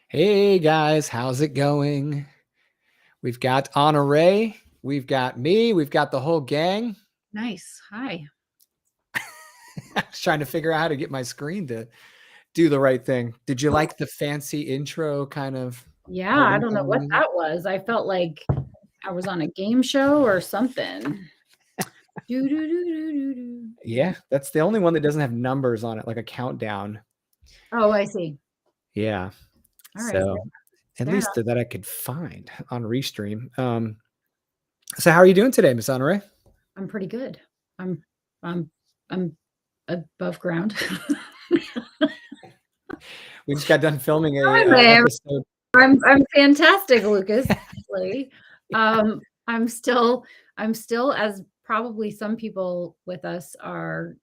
Hey guys, how's it going? We've got Honoree, we've got me, we've got the whole gang. Nice. Hi. I was trying to figure out how to get my screen to do the right thing. Did you like the fancy intro kind of Yeah, I don't know what music? that was. I felt like I was on a game show or something. Do, do, do, do, do, do. Yeah, that's the only one that doesn't have numbers on it, like a countdown. Oh, I see. Yeah. All right. So at Fair least enough. that I could find on Restream. So how are you doing today, Miss Honoree? I'm pretty good. I'm I'm I'm above ground. We just got done filming a Hi, ma'am. episode. I'm fantastic, Lucas. Actually. Um, I'm still as probably some people with us are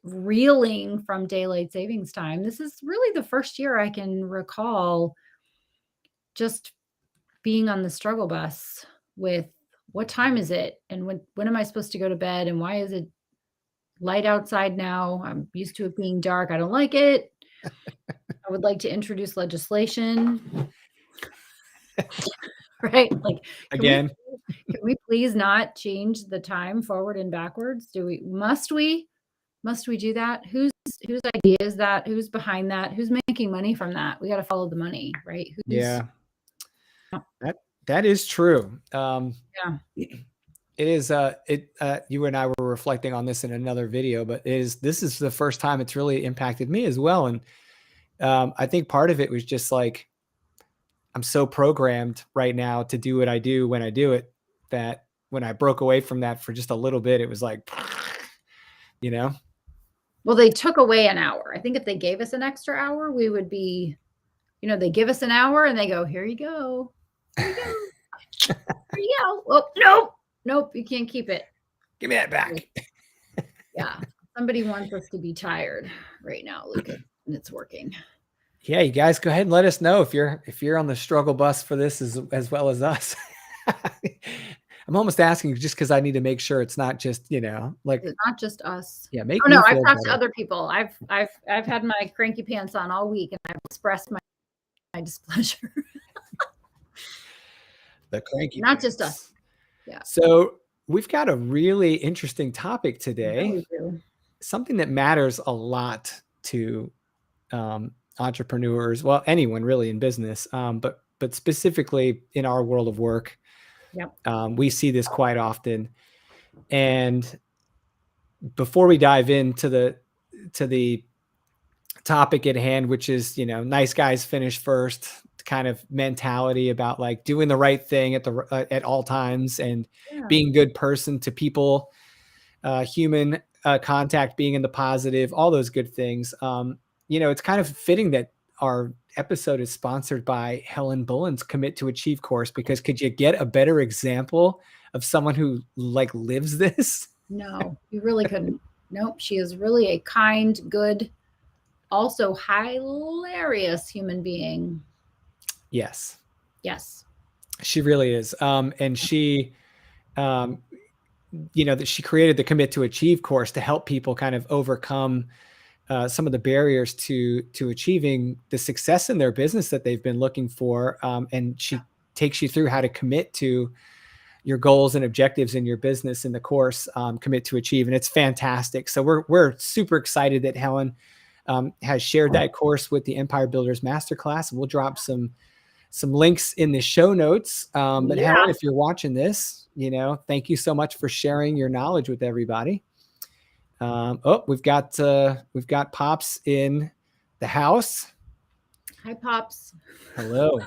reeling from daylight savings time. This is really the first year I can recall just being on the struggle bus with what time is it and when am I supposed to go to bed and why is it light outside now? I'm used to it being dark. I don't like it. I would like to introduce legislation, right? Like, can we Again. can we please not change the time forward and backwards? Must we do that? Whose idea is that? Who's behind that? Who's making money from that? We got to follow the money, right? Who's Yeah. That is true. yeah. It is you and I were reflecting on this in another video, but this is the first time it's really impacted me as well. And I think part of it was just like I'm so programmed right now to do what I do when I do it that when I broke away from that for just a little bit, it was like, you know. Well, they took away an hour. I think if they gave us an extra hour, we would be, they give us an hour and they go, here you go. Here you go. Here you go. Oh, nope, you can't keep it. Give me that back. Yeah. Somebody wants us to be tired right now, Lucas, and it's working. Yeah, you guys go ahead and let us know if you're on the struggle bus for this as well as us. I'm almost asking just because I need to make sure it's not just, like It's not just us. yeah, make Oh me no, I've feel talked to better. other people. I've had my cranky pants on all week and I've expressed my displeasure. The cranky Not pants. just us. Yeah. So we've got a really interesting topic today. Yeah, we do. Something that matters a lot to entrepreneurs. Well, anyone really in business, but specifically in our world of work. Yep. We see this quite often. And before we dive into the topic at hand, which is, nice guys finish first kind of mentality about like doing the right thing at all times and being a good person to people, human contact, being in the positive, all those good things. It's kind of fitting that our episode is sponsored by Helen Bullen's Commit to Achieve course, because could you get a better example of someone who like lives this? No, you really couldn't. Nope. She is really a kind, good, also hilarious human being. Yes. Yes. She really is. And she, that she created the Commit to Achieve course to help people kind of overcome some of the barriers to achieving the success in their business that they've been looking for. And she takes you through how to commit to your goals and objectives in your business in the course, Commit to Achieve. And it's fantastic. So we're super excited that Helen has shared that course with the Empire Builders MasterClass. And we'll drop some links in the show notes. But Helen, if you're watching this, thank you so much for sharing your knowledge with everybody. We've got Pops in the house. Hi, Pops. Hello.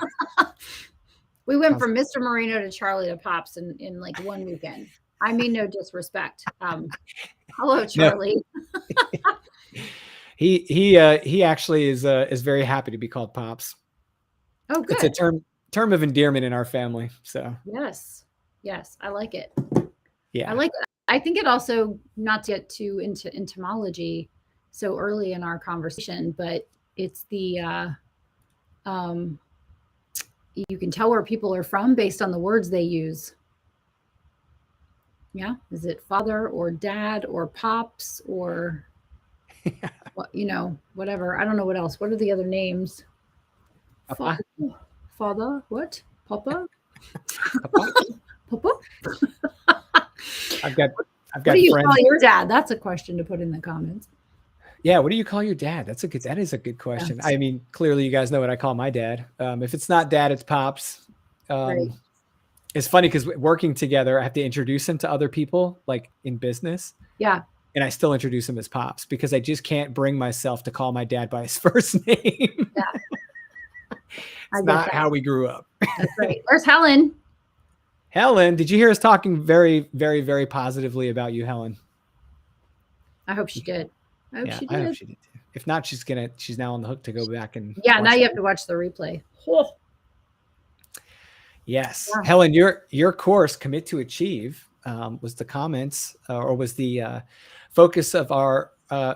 We went from Mr. Marino to Charlie to Pops in like one weekend. I mean, no disrespect. Hello, Charlie. No. He actually is very happy to be called Pops. Oh, good. It's a term of endearment in our family. So yes, I like it. Yeah, I like it. I think it also, not to get too into entomology so early in our conversation, but it's the you can tell where people are from based on the words they use. Yeah, is it father or dad or pops or whatever? I don't know what else. What are the other names? Papa? Father, what? Papa? Papa? Papa? I've got What do you friends. call your dad? That's a question to put in the comments. Yeah, what do you call your dad? That is a good question. Yes. I mean, clearly you guys know what I call my dad. If it's not dad, it's pops. Right. It's funny because working together, I have to introduce him to other people, like in business. Yeah. And I still introduce him as pops because I just can't bring myself to call my dad by his first name. Yeah. It's not how we grew up. That's right. Where's Helen? Helen, did you hear us talking very, very, very positively about you, Helen? I hope she did. I hope she did. I hope she did too. If not, she's now on the hook to go back and now you have to watch the replay. Oh. Yes. Yeah. Helen, your course, Commit to Achieve, was the comments or was the focus of our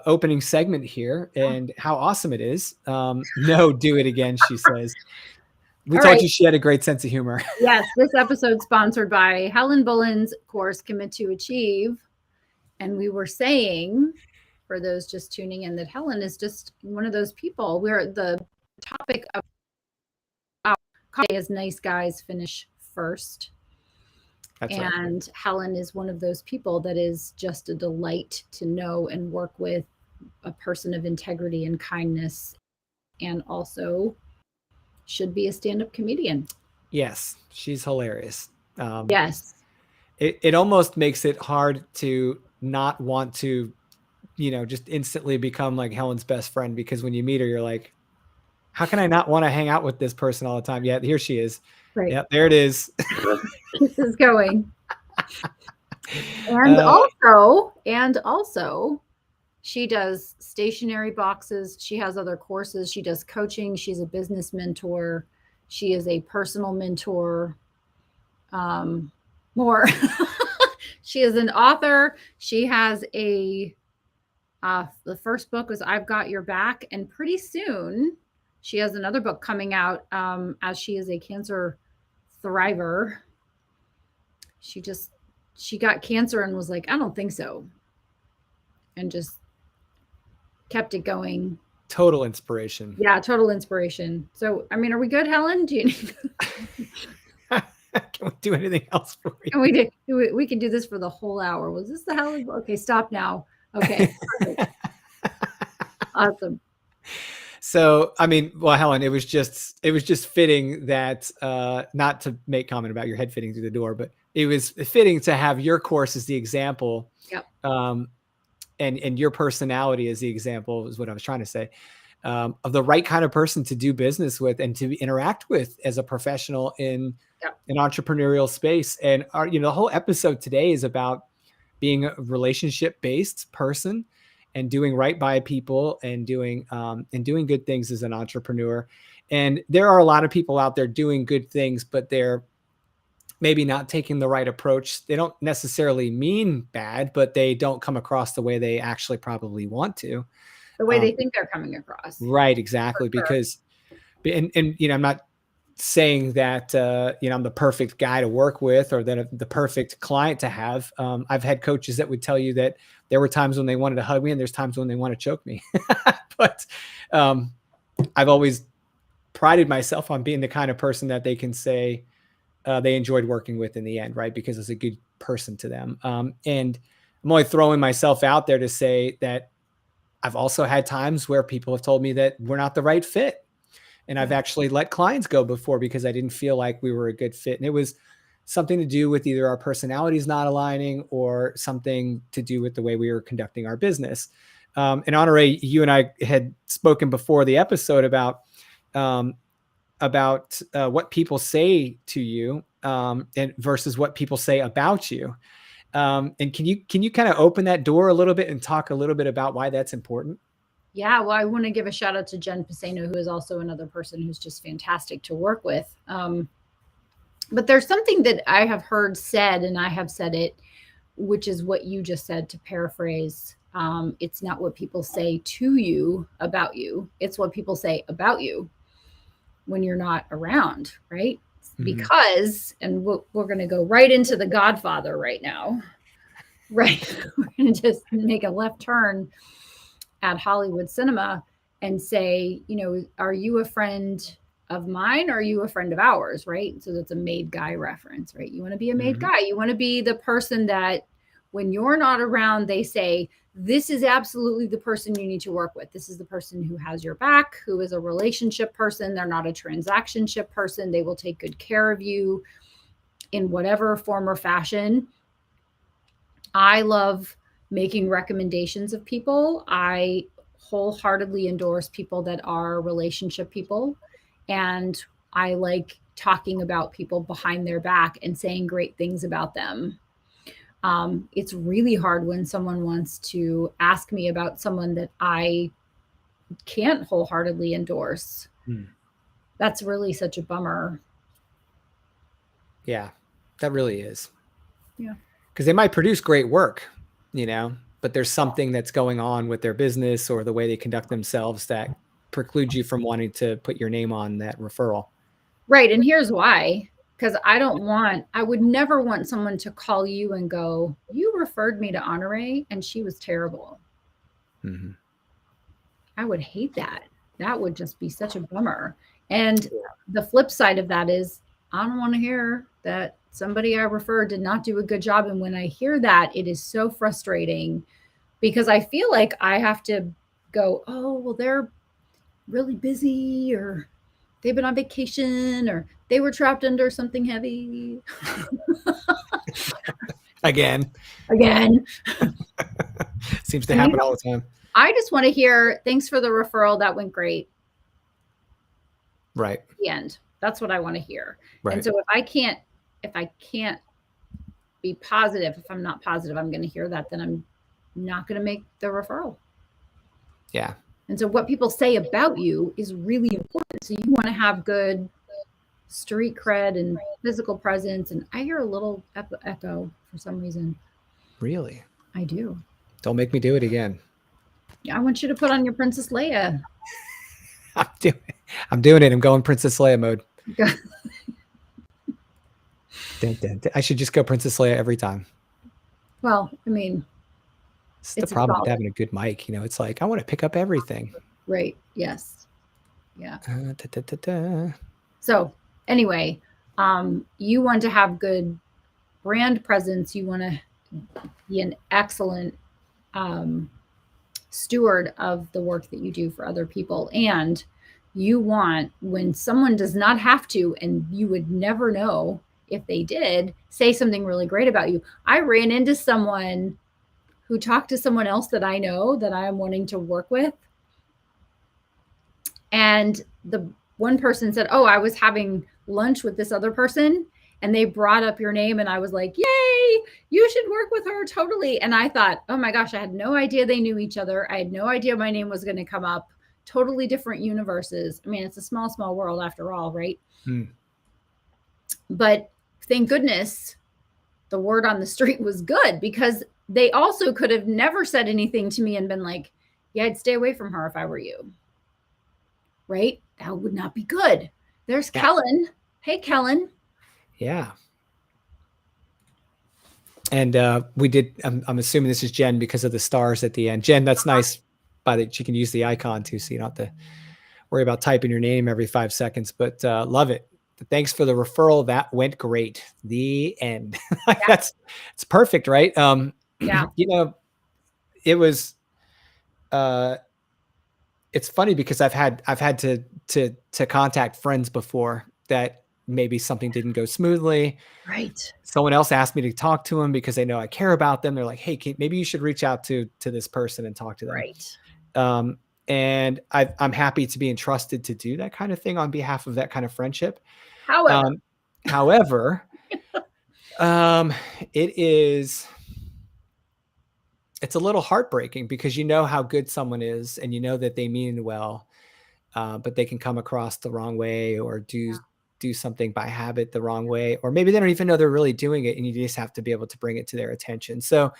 opening segment here, and how awesome it is. No, do it again, she says. We told you she had a great sense of humor. Yes, this episode sponsored by Helen Bullen's course, Commit to Achieve. And we were saying, for those just tuning in, that Helen is just one of those people where the topic of our is nice guys finish first. That's and right. Helen is one of those people that is just a delight to know and work with, a person of integrity and kindness, and also should be a stand-up comedian. Yes, she's hilarious. Yes. It almost makes it hard to not want to, just instantly become like Helen's best friend, because when you meet her, you're like, how can I not want to hang out with this person all the time? Yeah, here she is. Right. Yeah, there it is. This is going. And also, she does stationery boxes. She has other courses. She does coaching. She's a business mentor. She is a personal mentor. More. She is an author. She has the first book was I've Got Your Back. And pretty soon she has another book coming out, as she is a cancer thriver. She got cancer and was like, I don't think so. And just kept it going. Total inspiration. Yeah, total inspiration. So, I mean, are we good, Helen? Do you need Can we do anything else for you? We can do this for the whole hour. Was this the Helen? Okay, stop now. Okay. Awesome. So, I mean, well, Helen, it was just fitting that, not to make comment about your head fitting through the door, but it was fitting to have your course as the example. Yep. And your personality as the example is what I was trying to say, of the right kind of person to do business with and to interact with as a professional in an entrepreneurial space. And the whole episode today is about being a relationship-based person and doing right by people and doing good things as an entrepreneur. And there are a lot of people out there doing good things, but they're maybe not taking the right approach. They don't necessarily mean bad, but they don't come across the way they actually probably want to. The way they think they're coming across. Right, exactly. Sure. Because, and I'm not saying that, I'm the perfect guy to work with or that the perfect client to have. I've had coaches that would tell you that there were times when they wanted to hug me and there's times when they want to choke me. But I've always prided myself on being the kind of person that they can say, they enjoyed working with in the end, right? Because it's a good person to them. And I'm only throwing myself out there to say that I've also had times where people have told me that we're not the right fit. And I've actually let clients go before because I didn't feel like we were a good fit. And it was something to do with either our personalities not aligning or something to do with the way we were conducting our business. And Honoree, you and I had spoken before the episode about what people say to you and versus what people say about you. And can you kind of open that door a little bit and talk a little bit about why that's important? Yeah, well, I want to give a shout out to Jen Pisano, who is also another person who's just fantastic to work with. But there's something that I have heard said, and I have said it, which is what you just said, to paraphrase. It's not what people say to you about you. It's what people say about you when you're not around, right? Mm-hmm. Because, and we're going to go right into The Godfather right now, right? We're going to just make a left turn at Hollywood cinema and say, are you a friend of mine, or are you a friend of ours, right? So that's a made guy reference, right? You want to be a made guy. You want to be the person that when you're not around, they say, this is absolutely the person you need to work with. This is the person who has your back, who is a relationship person. They're not a transactionship person. They will take good care of you in whatever form or fashion. I love making recommendations of people. I wholeheartedly endorse people that are relationship people. And I like talking about people behind their back and saying great things about them. It's really hard when someone wants to ask me about someone that I can't wholeheartedly endorse. That's really such a bummer. Yeah, that really is. Yeah. Because they might produce great work, but there's something that's going on with their business or the way they conduct themselves that precludes you from wanting to put your name on that referral. Right. And here's why. Because I would never want someone to call you and go, you referred me to Honoree and she was terrible. Mm-hmm. I would hate that. That would just be such a bummer. And the flip side of that is I don't want to hear that somebody I referred did not do a good job. And when I hear that, it is so frustrating because I feel like I have to go, oh, well, they're really busy, or they've been on vacation, or they were trapped under something heavy. Again. Seems to happen all the time. I just want to hear, thanks for the referral. That went great. Right. The end. That's what I want to hear. Right. And so if I can't be positive, if I'm not positive, I'm going to hear that, then I'm not going to make the referral. Yeah. And so what people say about you is really important. So you want to have good street cred and physical presence. And I hear a little echo for some reason. Really? I do. Don't make me do it again. Yeah, I want you to put on your Princess Leia. I'm doing it. I'm going Princess Leia mode. I should just go Princess Leia every time. Well, I mean, it's the problem with having a good mic. It's like, I want to pick up everything. Right. Yes. Yeah. So anyway, you want to have good brand presence. You want to be an excellent steward of the work that you do for other people. And you want, when someone does not have to, and you would never know if they did, say something really great about you. I ran into someone who talked to someone else that I know that I'm wanting to work with. And the one person said, oh, I was having lunch with this other person and they brought up your name. And I was like, yay, you should work with her. Totally. And I thought, oh my gosh, I had no idea they knew each other. I had no idea my name was going to come up. Totally different universes. I mean, it's a small, small world after all, right? But thank goodness the word on the street was good, because they also could have never said anything to me and been like, yeah, I'd stay away from her if I were you. Right? That would not be good. There's Kellen. Hey, Kellen. Yeah. And we did, I'm assuming this is Jen because of the stars at the end. Jen, that's nice by that you can use the icon too, so you don't have to worry about typing your name every 5 seconds, but love it. Thanks for the referral. That went great. The end. It's perfect, right? Yeah. It was, it's funny because I've had to contact friends before that maybe something didn't go smoothly. Right. Someone else asked me to talk to them because they know I care about them. They're like, hey, maybe you should reach out to this person and talk to them. Right. And I'm happy to be entrusted to do that kind of thing on behalf of that kind of friendship. However, it's a little heartbreaking because you know how good someone is and you know that they mean well, but they can come across the wrong way or do something by habit the wrong way, or maybe they don't even know they're really doing it and you just have to be able to bring it to their attention. So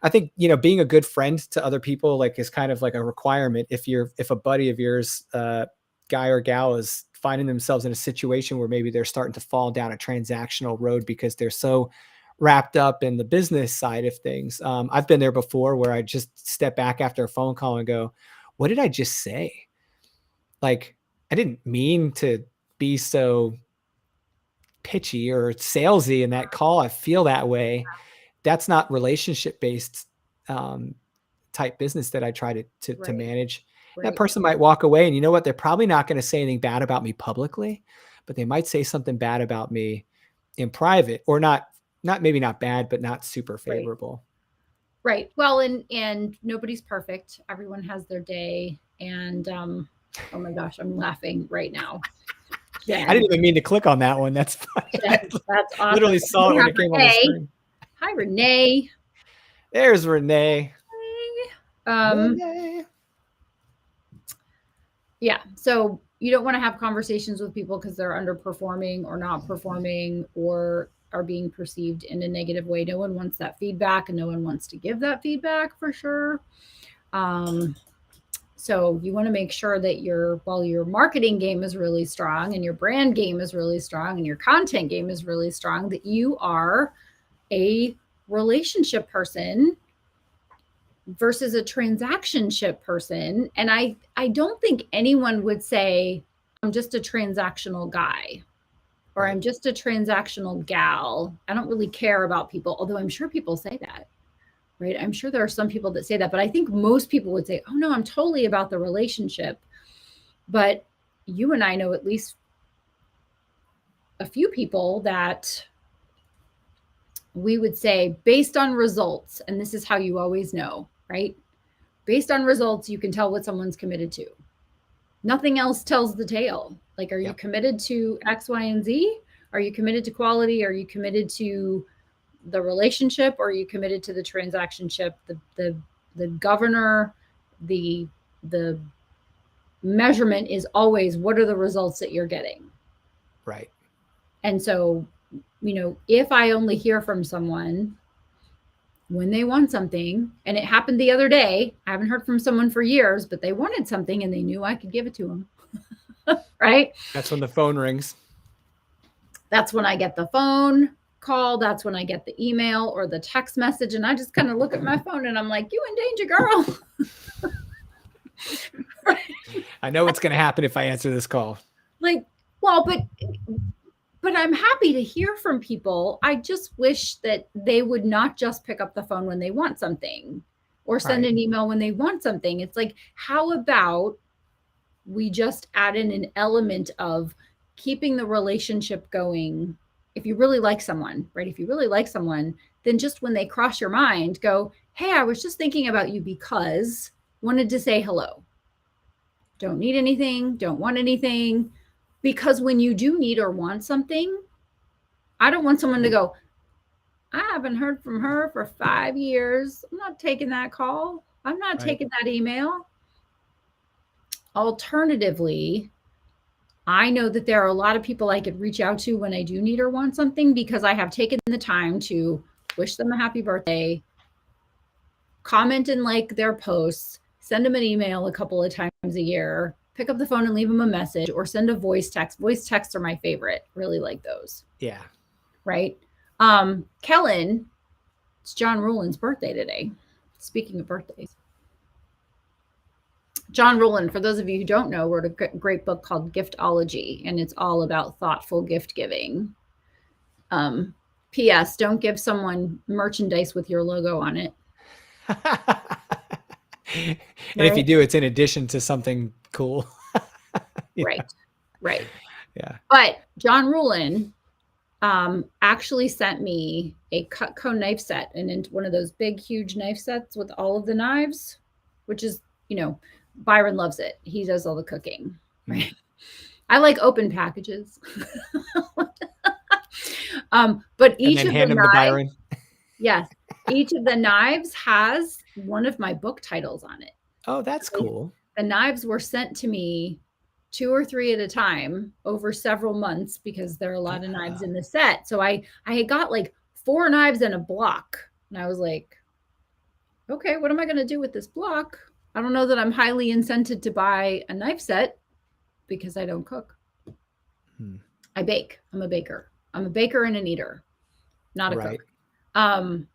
I think, being a good friend to other people is kind of like a requirement. If a buddy of yours, guy or gal, is finding themselves in a situation where maybe they're starting to fall down a transactional road because they're so wrapped up in the business side of things. I've been there before where I just step back after a phone call and go, what did I just say? Like, I didn't mean to be so pitchy or salesy in that call. I feel that way. That's not relationship based type business that I try to manage. Right. That person might walk away, and you know what? They're probably not going to say anything bad about me publicly, but they might say something bad about me in private, or maybe not bad, but not super favorable. Right. Well, and nobody's perfect. Everyone has their day. And oh my gosh, I'm laughing right now. Jen. I didn't even mean to click on that one. That's funny. Jen, that's awesome. Literally saw it when it came on the screen. Hi, Renee. There's Renee. Renee. Yeah. So you don't want to have conversations with people because they're underperforming or not performing or are being perceived in a negative way. No one wants that feedback, and no one wants to give that feedback for sure. So you want to make sure that your marketing game is really strong and your brand game is really strong and your content game is really strong, that you are a relationship person versus a transactionship person. And I don't think anyone would say, I'm just a transactional guy, or I'm just a transactional gal. I don't really care about people, although I'm sure people say that, right? I'm sure there are some people that say that, but I think most people would say, oh no, I'm totally about the relationship. But you and I know at least a few people that we would say, based on results, and this is how you always know, right? Based on results, you can tell what someone's committed to. Nothing else tells the tale. Like, are you committed to X, Y, and Z? Are you committed to quality? Are you committed to the relationship? Or are you committed to the transactionship? The governor, the measurement is always, what are the results that you're getting? Right. And so, if I only hear from someone when they want something, and it happened the other day, I haven't heard from someone for years, but they wanted something and they knew I could give it to them. Right? That's when the phone rings. That's when I get the phone call. That's when I get the email or the text message. And I just kind of look at my phone and I'm like, you in danger, girl. Right? I know what's going to happen if I answer this call. Like, well, but I'm happy to hear from people. I just wish that they would not just pick up the phone when they want something or send an email when they want something. It's like, how about we just add in an element of keeping the relationship going? If you really like someone, right? If you really like someone, then just when they cross your mind, go, hey, I was just thinking about you because wanted to say hello. Don't need anything, don't want anything. Because when you do need or want something, I don't want someone to go, I haven't heard from her for 5 years. I'm not taking that call. I'm not taking that email. Alternatively, I know that there are a lot of people I could reach out to when I do need or want something, because I have taken the time to wish them a happy birthday, comment and like their posts, send them an email a couple of times a year, pick up the phone and leave them a message, or send a voice text. Voice texts are my favorite. Really like those. Yeah. Right. Kellen, it's John Ruhlin's birthday today. Speaking of birthdays. John Ruhlin, for those of you who don't know, wrote a great book called Giftology, and it's all about thoughtful gift giving. P.S. Don't give someone merchandise with your logo on it. And if you do, it's in addition to something cool. Yeah. Right. Yeah. But John Ruhlin actually sent me a Cutco knife set, and in one of those big, huge knife sets with all of the knives, which is, Byron loves it. He does all the cooking, right? I like open packages. But each of the knives, Byron. Yes, each of the knives has one of my book titles on it. Oh, that's cool. The knives were sent to me 2 or 3 at a time over several months, because there are a lot of knives in the set. So I had got like 4 knives in a block, and I was like, okay, what am I going to do with this block? I don't know that I'm highly incented to buy a knife set because I don't cook. I bake. I'm a baker. I'm a baker and an eater, not a cook.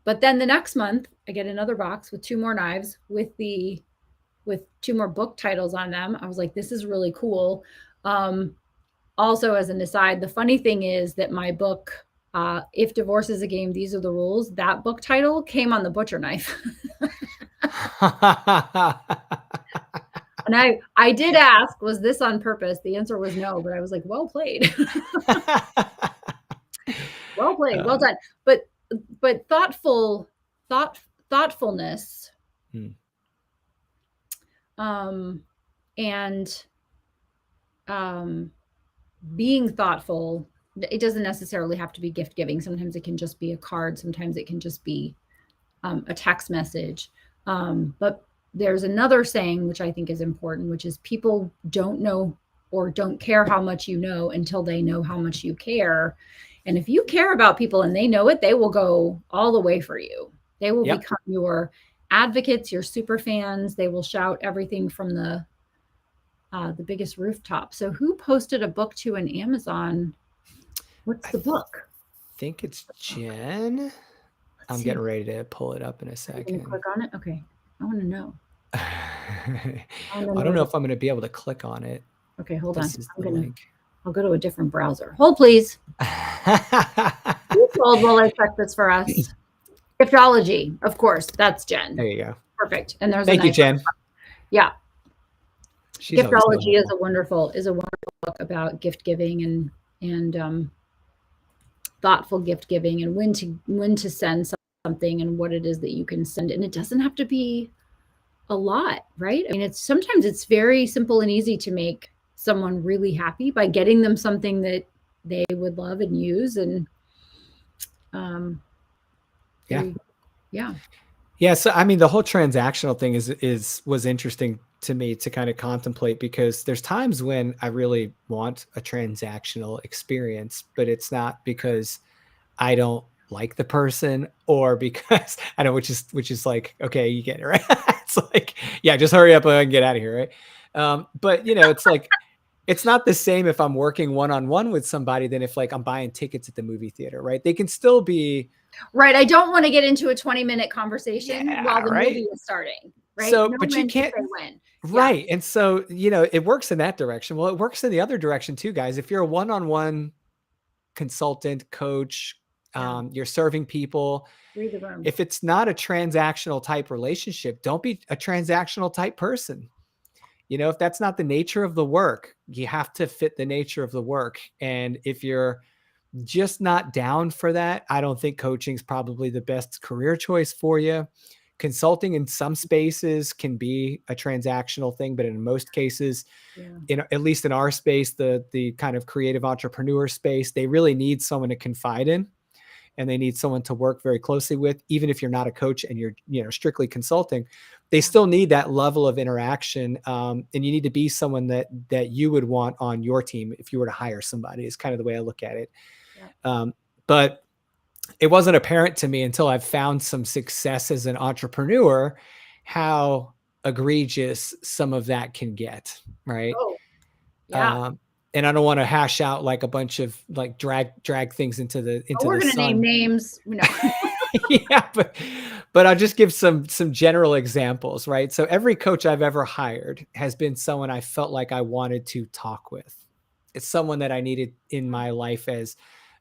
But then the next month I get another box with 2 more knives with 2 more book titles on them. I was like, this is really cool. Also, as an aside, the funny thing is that my book, If Divorce is a Game, These Are the Rules, that book title came on the butcher knife. And I did ask, was this on purpose? The answer was no, but I was like, well played. Well played, well done. But thoughtfulness, and being thoughtful, it doesn't necessarily have to be gift giving. Sometimes it can just be a card. Sometimes it can just be a text message. But there's another saying, which I think is important, which is people don't know or don't care how much you know until they know how much you care. And if you care about people and they know it, they will go all the way for you. They will become your advocates, your super fans. They will shout everything from the biggest rooftop. So who posted a book to an Amazon? What's the book? I think it's Jen. I'm getting ready to pull it up in a second. Click on it. Okay. I want to know. I don't know if I'm going to be able to click on it. Okay, hold on. I'll go to a different browser. Hold, please. Hold while I check this for us. Giftology, of course. That's Jen. There you go. Perfect. And there's thank you, Jen. Yeah. Giftology is a wonderful book about gift giving and thoughtful gift giving, and when to send something and what it is that you can send. And it doesn't have to be a lot, right? I mean, sometimes it's very simple and easy to make someone really happy by getting them something that they would love and use. And yeah. So I mean, the whole transactional thing was interesting to me to kind of contemplate, because there's times when I really want a transactional experience, but it's not because I don't like the person, or because I know, which is like, okay, you get it, right? It's like, yeah, just hurry up and get out of here, right? But it's like, it's not the same if I'm working one-on-one with somebody than if like I'm buying tickets at the movie theater, right? They can still be right. I don't want to get into a 20-minute conversation while the movie is starting, right? So, but you can't win. Right. And so, it works in that direction. Well, it works in the other direction too, guys. If you're a one-on-one consultant, coach, you're serving people. Read the room. If it's not a transactional type relationship, don't be a transactional type person. If that's not the nature of the work, you have to fit the nature of the work. And if you're just not down for that, I don't think coaching is probably the best career choice for you. Consulting in some spaces can be a transactional thing, but in most cases, at least in our space, the kind of creative entrepreneur space, they really need someone to confide in, and they need someone to work very closely with. Even if you're not a coach and you're strictly consulting, they still need that level of interaction. And you need to be someone that you would want on your team if you were to hire somebody, is kind of the way I look at it. But it wasn't apparent to me until I've found some success as an entrepreneur, how egregious some of that can get. Right. Oh, yeah. And I don't want to hash out like a bunch of like drag things into we're going to name names. No. Yeah, but I'll just give some general examples, right? So every coach I've ever hired has been someone I felt like I wanted to talk with. It's someone that I needed in my life as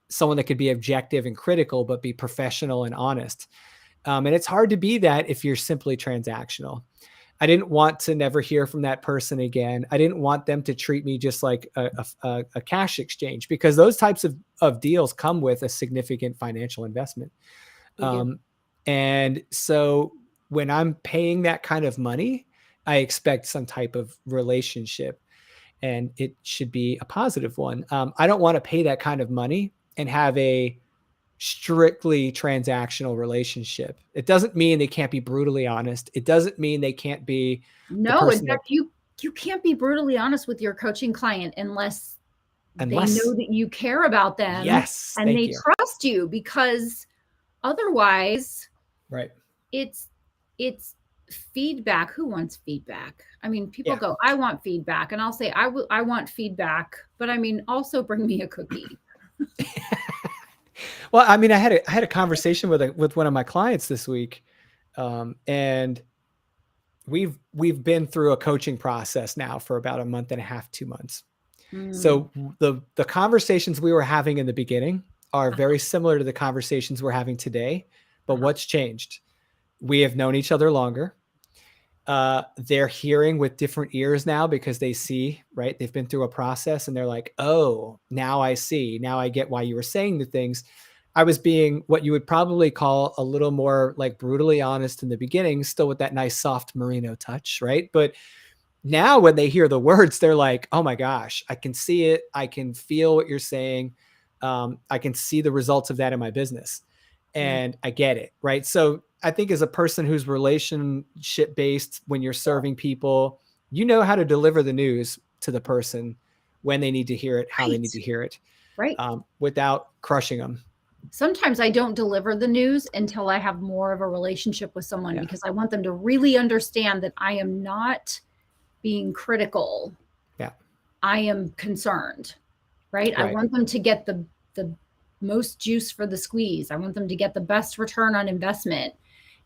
someone that could be objective and critical, but be professional and honest. And it's hard to be that if you're simply transactional. I didn't want to never hear from that person again. I didn't want them to treat me just like a cash exchange, because those types of deals come with a significant financial investment. And so when I'm paying that kind of money, I expect some type of relationship, and it should be a positive one. I don't want to pay that kind of money and have a strictly transactional relationship. It doesn't mean they can't be brutally honest. It doesn't mean they can't be. No, in fact, you can't be brutally honest with your coaching client unless they know that you care about them. Yes. And they trust you, because otherwise, right. It's feedback. Who wants feedback? I mean, people go, I want feedback. And I'll say, I want feedback, but I mean, also bring me a cookie. Well, I mean, I had a conversation with one of my clients this week, and we've been through a coaching process now for about a month and a half, 2 months. So the conversations we were having in the beginning are very similar to the conversations we're having today, but what's changed? We have known each other longer. They're hearing with different ears now because they see, right? They've been through a process and they're like, oh, now I see. Now I get why you were saying the things. I was being what you would probably call a little more like brutally honest in the beginning, still with that nice soft merino touch, right? But now when they hear the words, they're like, oh my gosh, I can see it. I can feel what you're saying. I can see the results of that in my business. And I get it, right? So I think as a person who's relationship based, when you're serving people, you know how to deliver the news to the person when they need to hear it, how they need to hear it, Right. Without crushing them. Sometimes I don't deliver the news until I have more of a relationship with someone, because I want them to really understand that I am not being critical. Yeah. I am concerned, right? I want them to get the most juice for the squeeze. I want them to get the best return on investment.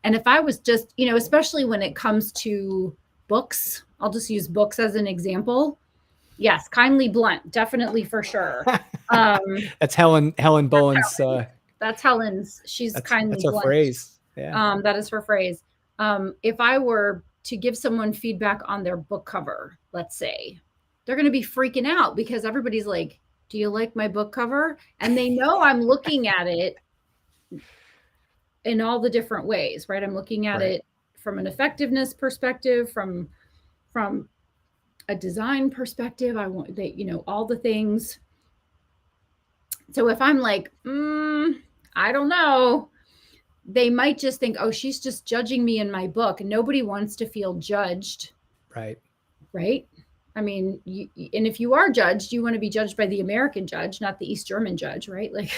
And if I was just, especially when it comes to books, I'll just use books as an example. Yes, kindly blunt, definitely, for sure. That's Helen Bowen's. That's Helen's. She's kindly that's her blunt. phrase. Yeah. That is her phrase. If I were to give someone feedback on their book cover, let's say, they're going to be freaking out because everybody's like, do you like my book cover? And they know I'm looking at it in all the different ways, right? I'm looking at it from an effectiveness perspective, from a design perspective. I want that, all the things. So if I'm like, I don't know, they might just think, oh, she's just judging me in my book. And nobody wants to feel judged. Right. I mean, and if you are judged, you want to be judged by the American judge, not the East German judge, right? Like,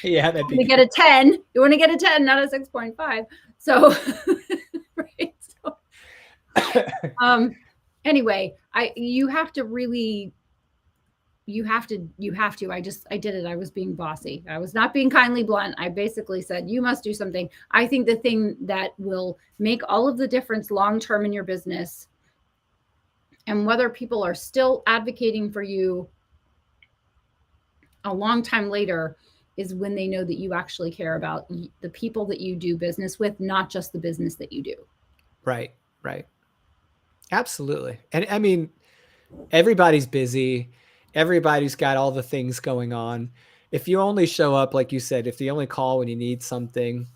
yeah, you want to get a 10. You want to get a 10, not a 6.5. So, right. So, anyway, you have to. I did it. I was being bossy. I was not being kindly blunt. I basically said, you must do something. I think the thing that will make all of the difference long-term in your business, and whether people are still advocating for you a long time later, is when they know that you actually care about the people that you do business with, not just the business that you do. Right. Absolutely. And I mean, everybody's busy. Everybody's got all the things going on. If you only show up, like you said, if you only call when you need something,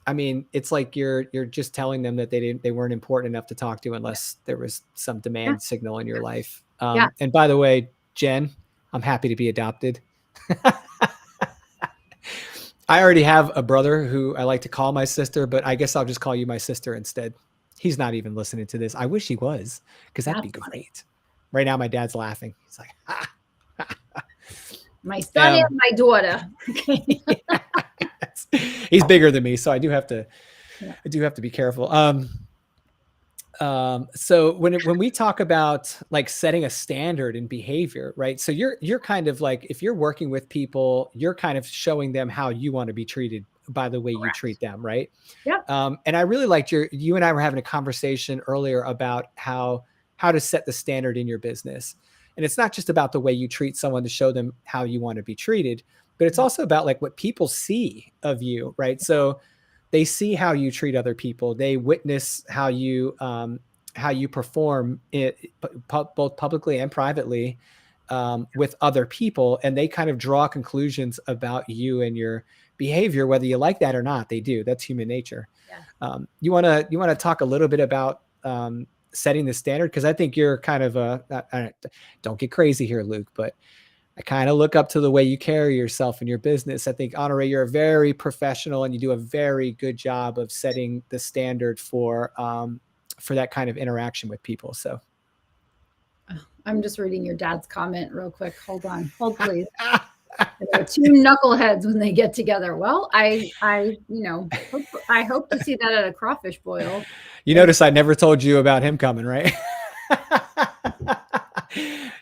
I mean, it's like you're just telling them that they weren't important enough to talk to unless there was some demand signal in your life. And by the way, Jen, I'm happy to be adopted. I already have a brother who I like to call my sister, but I guess I'll just call you my sister instead. He's not even listening to this. I wish he was, because that'd be great. Right now, my dad's laughing. He's like, ha. My son and my daughter. He's bigger than me, so I do have to be careful. So when we talk about like setting a standard in behavior, right? So you're kind of like, if you're working with people, you're kind of showing them how you want to be treated by the way you treat them, right? Yeah. And I really liked you and I were having a conversation earlier about how to set the standard in your business. And it's not just about the way you treat someone to show them how you want to be treated, but it's also about like what people see of you, right? So they see how you treat other people. They witness how you perform it, both publicly and privately, with other people, and they kind of draw conclusions about you and your behavior, whether you like that or not. They do. That's human nature. Yeah. You want to talk a little bit about setting the standard, because I think you're kind of don't get crazy here, Luke, but I kind of look up to the way you carry yourself in your business. I think, Honoree, you're very professional and you do a very good job of setting the standard for that kind of interaction with people. So I'm just reading your dad's comment real quick. Hold on. Hold, please. Two knuckleheads when they get together. Well, I hope to see that at a crawfish boil. You notice I never told you about him coming, right?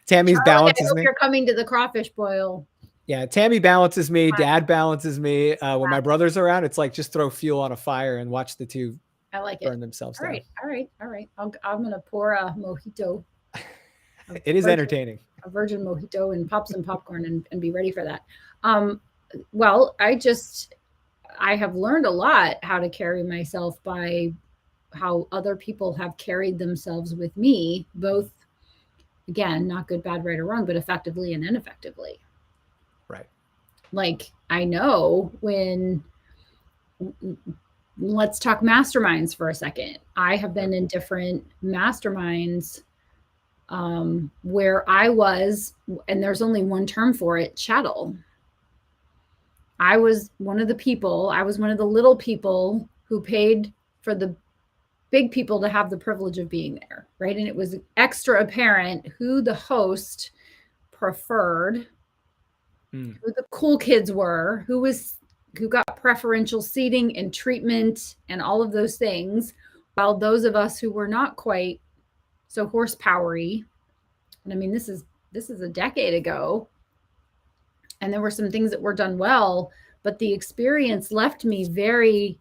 Tammy's balances me. You're coming to the crawfish boil. Yeah, Tammy balances me. Dad balances me. When my brother's around, it's like just throw fuel on a fire and watch the two burn themselves down. All right. I'm gonna pour a mojito. It is entertaining. A virgin mojito and pop some popcorn and be ready for that. Well, I have learned a lot how to carry myself by how other people have carried themselves with me, both, again, not good, bad, right, or wrong, but effectively and ineffectively. Right. Like, I know when, let's talk masterminds for a second. I have been in different masterminds where I was, and there's only one term for it, chattel. I was one of the little people who paid for the big people to have the privilege of being there, right? And it was extra apparent who the host preferred, who the cool kids were, who got preferential seating and treatment and all of those things, while those of us who were not quite so horsepowery, and I mean, this is a decade ago, and there were some things that were done well, but the experience left me very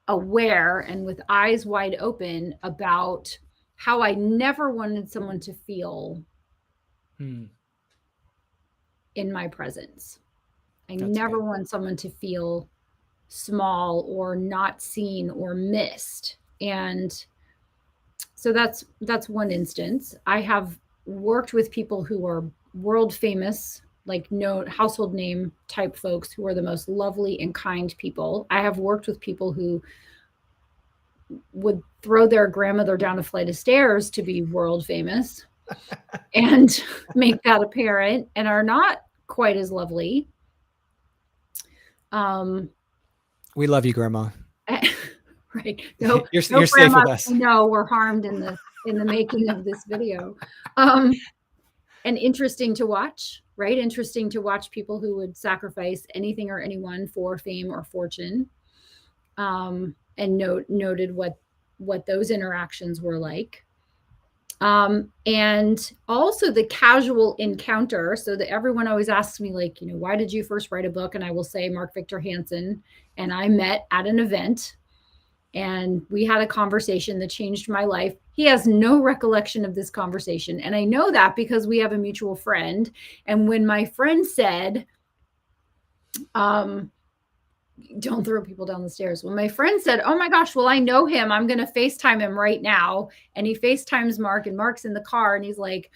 aware and with eyes wide open about how I never wanted someone to feel in my presence. I never want someone to feel small or not seen or missed. And so that's one instance. I have worked with people who are world famous, like no household name type folks who are the most lovely and kind people. I have worked with people who would throw their grandmother down a flight of stairs to be world famous and make that apparent and are not quite as lovely. We love you, Grandma. Right. No, you're safe with us. No, we're harmed in the making of this video. And interesting to watch, right? Interesting to watch people who would sacrifice anything or anyone for fame or fortune. And noted what those interactions were like. And also the casual encounter, so that everyone always asks me, like, why did you first write a book? And I will say Mark Victor Hansen and I met at an event and we had a conversation that changed my life. He has no recollection of this conversation. And I know that because we have a mutual friend. And when my friend said, don't throw people down the stairs. When my friend said, oh my gosh, well, I know him, I'm going to FaceTime him right now. And he FaceTimes Mark and Mark's in the car and he's like,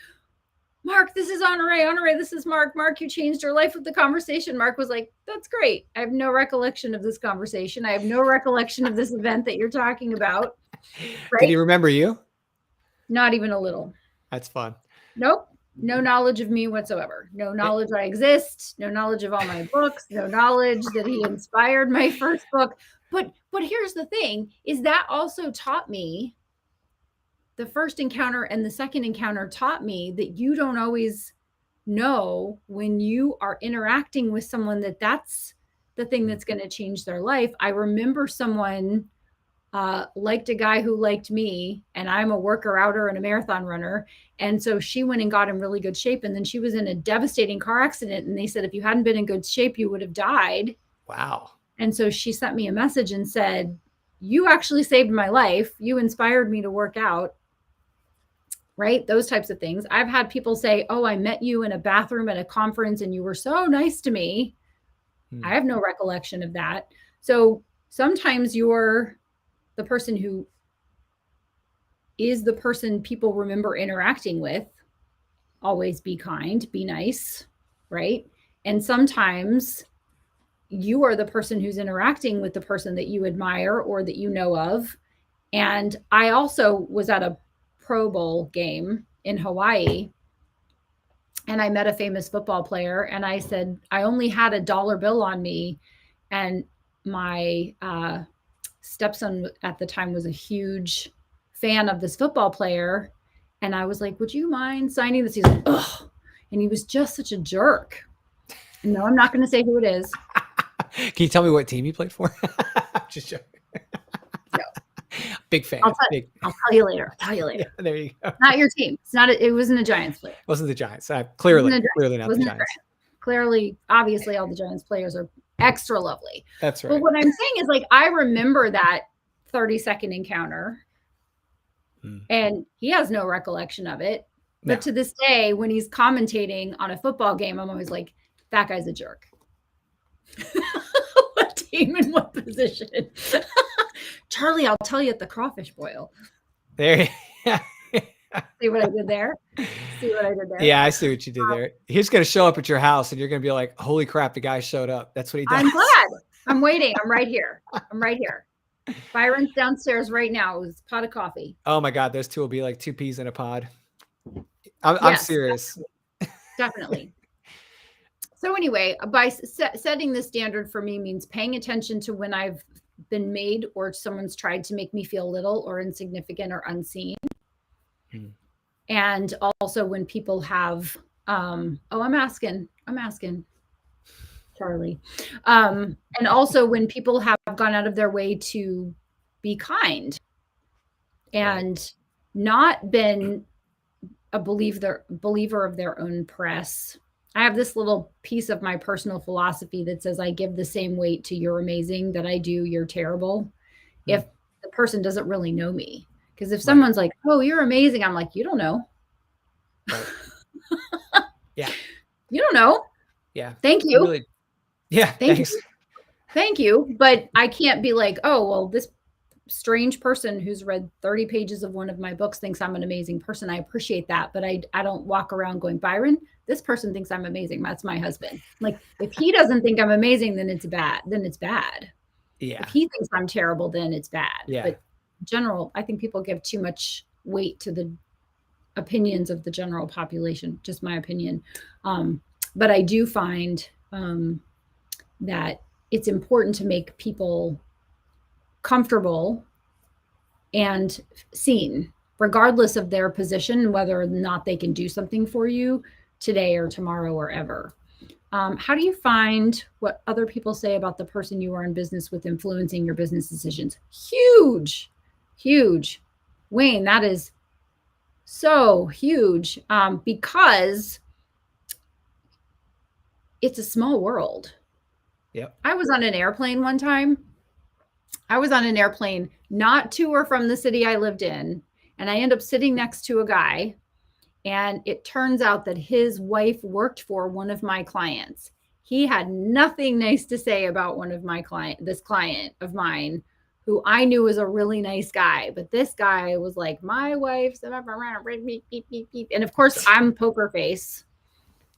Mark, this is Honoree, this is Mark. Mark, you changed your life with the conversation. Mark was like, that's great. I have no recollection of this conversation. I have no recollection of this event that you're talking about. Right? Did he remember you? Not even a little. That's fun. Nope. No knowledge of me whatsoever. No knowledge I exist. No knowledge of all my books. No knowledge that he inspired my first book. But here's the thing, is that also taught me, the first encounter and the second encounter taught me that you don't always know when you are interacting with someone that's the thing that's going to change their life. I remember someone liked a guy who liked me, and I'm a worker outer and a marathon runner. And so she went and got in really good shape. And then she was in a devastating car accident. And they said, if you hadn't been in good shape, you would have died. Wow. And so she sent me a message and said, you actually saved my life. You inspired me to work out. Right? Those types of things. I've had people say, oh, I met you in a bathroom at a conference and you were so nice to me. I have no recollection of that. So sometimes you're the person who is the person people remember interacting with. Always be kind, be nice, right? And sometimes you are the person who's interacting with the person that you admire or that you know of. And I also was at a Pro Bowl game in Hawaii, and I met a famous football player, and I said, I only had $1 bill on me. And my stepson at the time was a huge fan of this football player. And I was like, would you mind signing this? He's like, ugh. And he was just such a jerk. And no, I'm not going to say who it is. Can you tell me what team you played for? Just joking. No. Big fan. I'll tell you later. Yeah, there you go. Not your team. It wasn't a Giants player. It wasn't the Giants. Clearly not the Giants. Clearly, obviously, all the Giants players are extra lovely. That's right. But what I'm saying is, like, I remember that 30-second encounter. And he has no recollection of it. But No. to this day, when he's commentating on a football game, I'm always like, that guy's a jerk. What team and what position? Charlie, I'll tell you at the crawfish boil. There. See what I did there? See what I did there? Yeah, I see what you did there. He's going to show up at your house and you're going to be like, holy crap, the guy showed up. That's what he does. I'm glad. I'm waiting. I'm right here. I'm right here. Byron's downstairs right now. It was a pot of coffee. Oh my God, those two will be like two peas in a pod. I'm serious. Definitely. So anyway, by setting the standard for me means paying attention to when I've been made or someone's tried to make me feel little or insignificant or unseen. And also when people have, I'm asking Charlie. And also when people have gone out of their way to be kind and not been a believer of their own press. I have this little piece of my personal philosophy that says I give the same weight to you're amazing that I do you're terrible. If the person doesn't really know me. Because if someone's like, oh, you're amazing, I'm like, you don't know. Right. Yeah. You don't know. Yeah. Thank you. Really, yeah. Thanks. You. Thank you. But I can't be like, oh, well, this strange person who's read 30 pages of one of my books thinks I'm an amazing person. I appreciate that. But I don't walk around going, Byron, this person thinks I'm amazing. That's my husband. Like, if he doesn't think I'm amazing, then it's bad. Yeah. If he thinks I'm terrible, then it's bad. Yeah. But in general, I think people give too much weight to the opinions of the general population, just my opinion. But I do find that it's important to make people comfortable and seen, regardless of their position, whether or not they can do something for you today or tomorrow or ever. How do you find what other people say about the person you are in business with influencing your business decisions? Huge, huge. Wayne, that is so huge because it's a small world. Yep. I was on an airplane one time. I was on an airplane not to or from the city I lived in, and I ended up sitting next to a guy, and it turns out that his wife worked for one of my clients. He had nothing nice to say about this client of mine, who I knew was a really nice guy. But this guy was like, my wife's, and of course I'm poker face.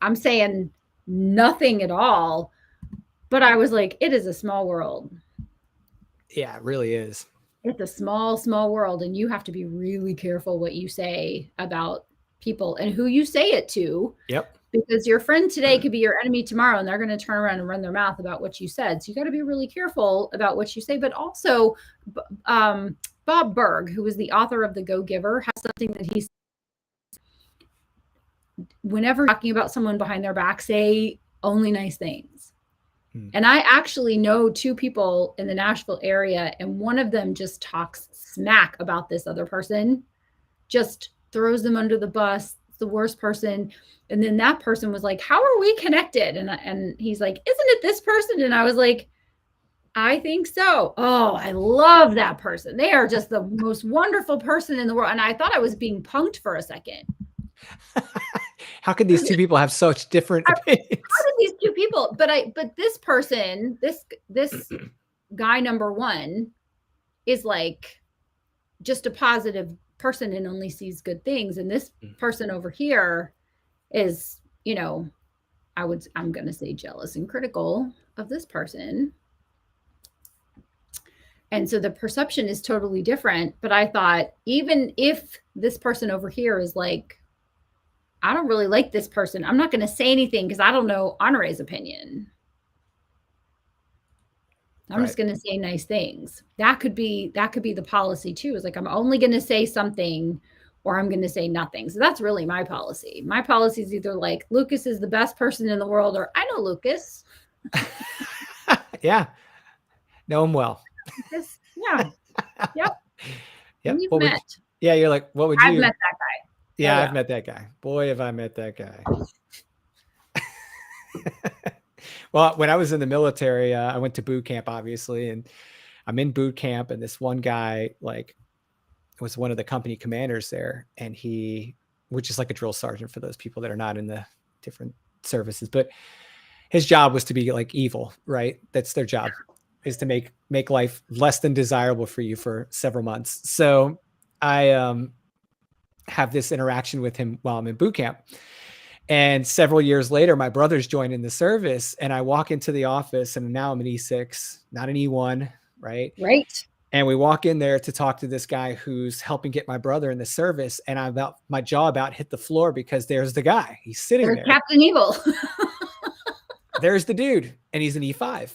I'm saying nothing at all. But I was like, it is a small world. Yeah, it really is. It's a small, small world. And you have to be really careful what you say about people and who you say it to. Yep. Because your friend today could be your enemy tomorrow, and they're going to turn around and run their mouth about what you said. So you got to be really careful about what you say. But also, Bob Berg, who is the author of The Go-Giver, has something that he's, whenever you're talking about someone behind their back, say only nice things. And I actually know two people in the Nashville area, and one of them just talks smack about this other person, just throws them under the bus, the worst person. And then that person was like, how are we connected? And he's like, isn't it this person? And I was like, I think so. Oh, I love that person. They are just the most wonderful person in the world. And I thought I was being punked for a second. How could these two people have such different opinions? How did these two people? But this person, this guy number one, is like just a positive person and only sees good things. And this person over here is, I'm going to say jealous and critical of this person. And so the perception is totally different. But I thought, even if this person over here is like, I don't really like this person, I'm not going to say anything because I don't know Honoree's opinion. I'm just going to say nice things. That could be the policy too. It's like, I'm only going to say something or I'm going to say nothing. So that's really my policy. My policy is either like, Lucas is the best person in the world, or I know Lucas. Yeah. Know him well. Yeah. Yep. Yep. You've met. You're like, what would you? I've met that guy. Yeah, I've met that guy. Boy, have I met that guy. Well, when I was in the military, I went to boot camp, obviously, and I'm in boot camp, and this one guy, like, was one of the company commanders there, and which is like a drill sergeant for those people that are not in the different services, but his job was to be like evil, right? That's their job, is to make life less than desirable for you for several months. So I have this interaction with him while I'm in boot camp. And several years later, my brother's joining the service, and I walk into the office, and now I'm an E6, not an E1, right? Right. And we walk in there to talk to this guy who's helping get my brother in the service. And my jaw about hit the floor, because there's the guy. He's sitting there. Captain Evil. There's the dude, and he's an E5.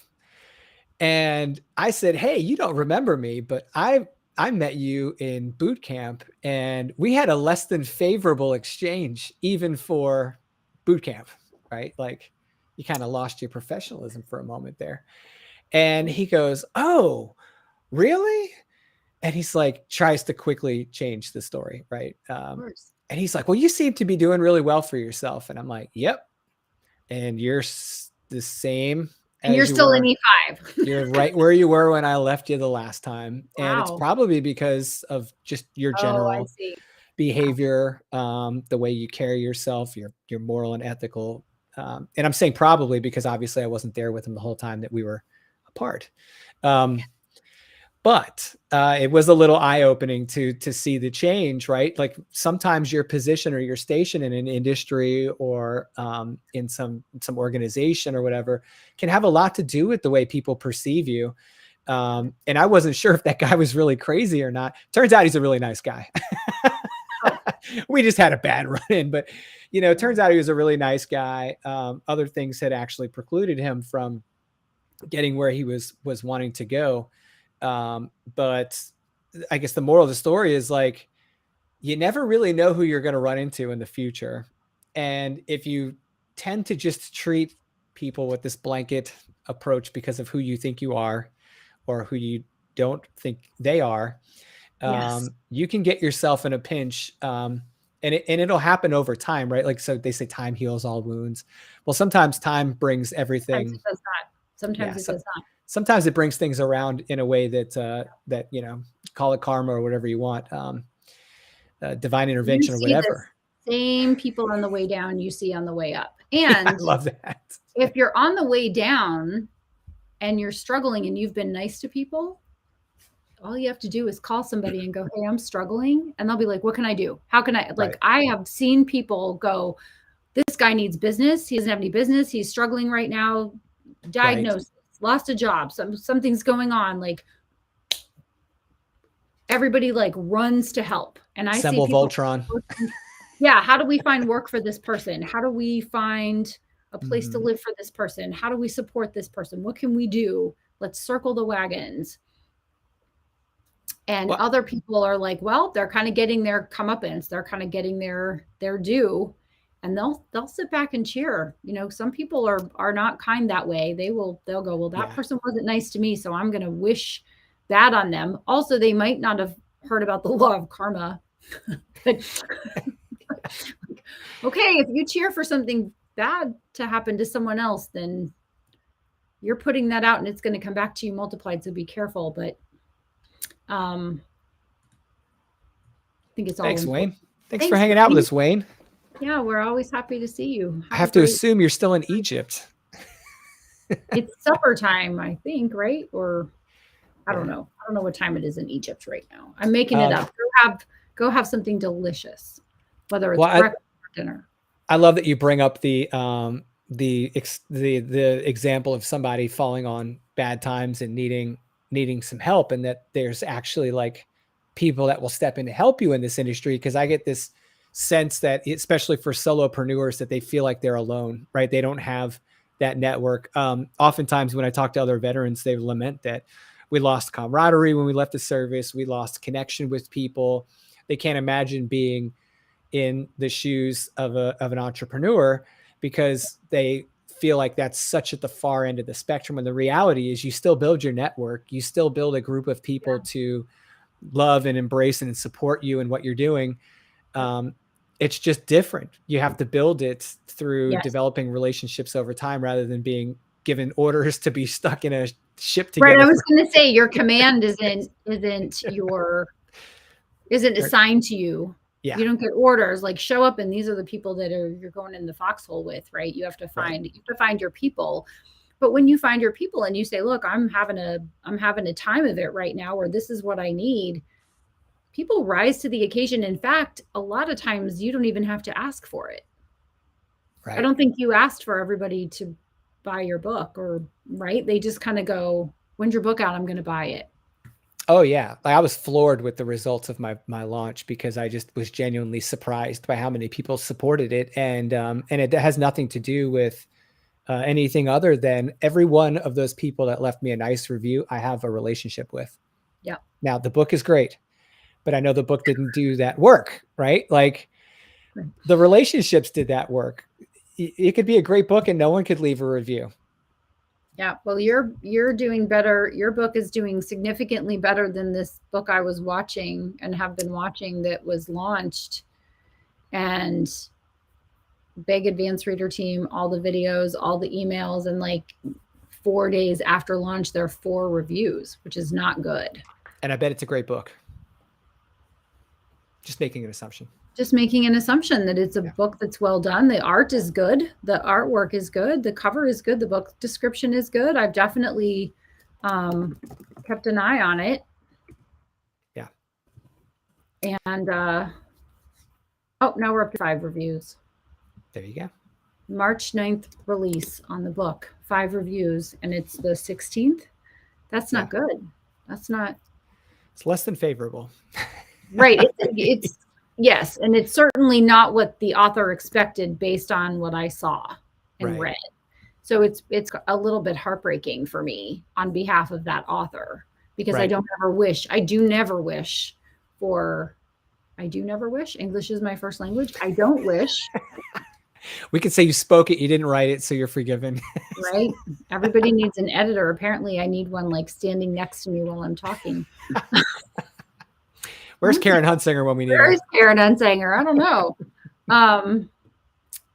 And I said, hey, you don't remember me, but I met you in boot camp, and we had a less than favorable exchange, even for boot camp, right? Like, you kind of lost your professionalism for a moment there. And he goes, oh, really? And he's like, tries to quickly change the story, right? And he's like, well, you seem to be doing really well for yourself. And I'm like, yep. And you're the same. And you're still in E5. You're right where you were when I left you the last time. Wow. And it's probably because of just your general behavior, the way you carry yourself, your moral and ethical. And I'm saying probably because obviously I wasn't there with him the whole time that we were apart. But it was a little eye-opening to see the change, right? Like, sometimes your position or your station in an industry or in some organization or whatever can have a lot to do with the way people perceive you. And I wasn't sure if that guy was really crazy or not. Turns out he's a really nice guy. We just had a bad run-in, but it turns out he was a really nice guy. Other things had actually precluded him from getting where he was wanting to go. But I guess the moral of the story is, like, you never really know who you're going to run into in the future. And if you tend to just treat people with this blanket approach because of who you think you are or who you don't think they are, you can get yourself in a pinch. And it'll happen over time, right? Like, so they say time heals all wounds. Well, sometimes time brings everything. Sometimes it does not. Sometimes it does not. Sometimes it brings things around in a way that call it karma or whatever you want, divine intervention or whatever. Same people on the way down you see on the way up. And I love that. If you're on the way down and you're struggling and you've been nice to people, all you have to do is call somebody and go, hey, I'm struggling. And they'll be like, what can I do? How can I, like, I have seen people go, this guy needs business. He doesn't have any business. He's struggling right now. Diagnosis. Lost a job. Something's going on. Like, everybody like runs to help. And I see people, Voltron. Yeah. How do we find work for this person? How do we find a place to live for this person? How do we support this person? What can we do? Let's circle the wagons. And other people are like, well, they're kind of getting their comeuppance. They're kind of getting their due. And they'll sit back and cheer. Some people are not kind that way. They'll go, well, that person wasn't nice to me, so I'm going to wish bad on them. Also, they might not have heard about the law of karma. But, okay, if you cheer for something bad to happen to someone else, then you're putting that out and it's going to come back to you multiplied. So be careful. But I think it's all. Thanks, Wayne. Thanks for hanging out with us, Wayne. Yeah, we're always happy to see you. I have to assume you're still in Egypt. It's supper time, I think, right? Or I don't know. I don't know what time it is in Egypt right now. I'm making it up. Go have something delicious, whether it's breakfast or dinner. I love that you bring up the example of somebody falling on bad times and needing some help, and that there's actually like people that will step in to help you in this industry. Because I get this sense that, especially for solopreneurs, that they feel like they're alone, right? They don't have that network. Oftentimes when I talk to other veterans, they lament that we lost camaraderie when we left the service. We lost connection with people. They can't imagine being in the shoes of an entrepreneur because they feel like that's such at the far end of the spectrum. And the reality is you still build your network. You still build a group of people to love and embrace and support you in what you're doing. It's just different. You have to build it through developing relationships over time rather than being given orders to be stuck in a ship together. Right. I was going to say your command isn't your isn't assigned to you. Yeah. You don't get orders like show up and these are the people that you're going in the foxhole with, right? You have to find your people. But when you find your people and you say, look, I'm having a time of it right now, or this is what I need, people rise to the occasion. In fact, a lot of times you don't even have to ask for it. Right. I don't think you asked for everybody to buy your book, or right? They just kind of go, when's your book out? I'm going to buy it. Oh yeah. Like I was floored with the results of my launch because I just was genuinely surprised by how many people supported it. And it has nothing to do with anything other than every one of those people that left me a nice review, I have a relationship with. Yeah. Now the book is great, but I know the book didn't do that work, right? Like the relationships did that work. It could be a great book and no one could leave a review. Yeah. Well, you're doing better. Your book is doing significantly better than this book I was watching and have been watching that was launched. And big advanced reader team, all the videos, all the emails, and like 4 days after launch, there are 4 reviews, which is not good. And I bet it's a great book. Just making an assumption. Just making an assumption that it's a book that's well done. The art is good. The artwork is good. The cover is good. The book description is good. I've definitely kept an eye on it. Yeah. And now we're up to 5 reviews. There you go. March 9th release on the book, 5 reviews, and it's the 16th. That's not good. That's not. It's less than favorable. Right. It's yes. And it's certainly not what the author expected based on what I saw and read. So it's a little bit heartbreaking for me on behalf of that author, because I do never wish. English is my first language. I don't wish. We could say you spoke it, you didn't write it, so you're forgiven. Right? Everybody needs an editor. Apparently I need one like standing next to me while I'm talking. Where's Karen Hunsinger when we need her? Where's Karen Hunsinger? I don't know.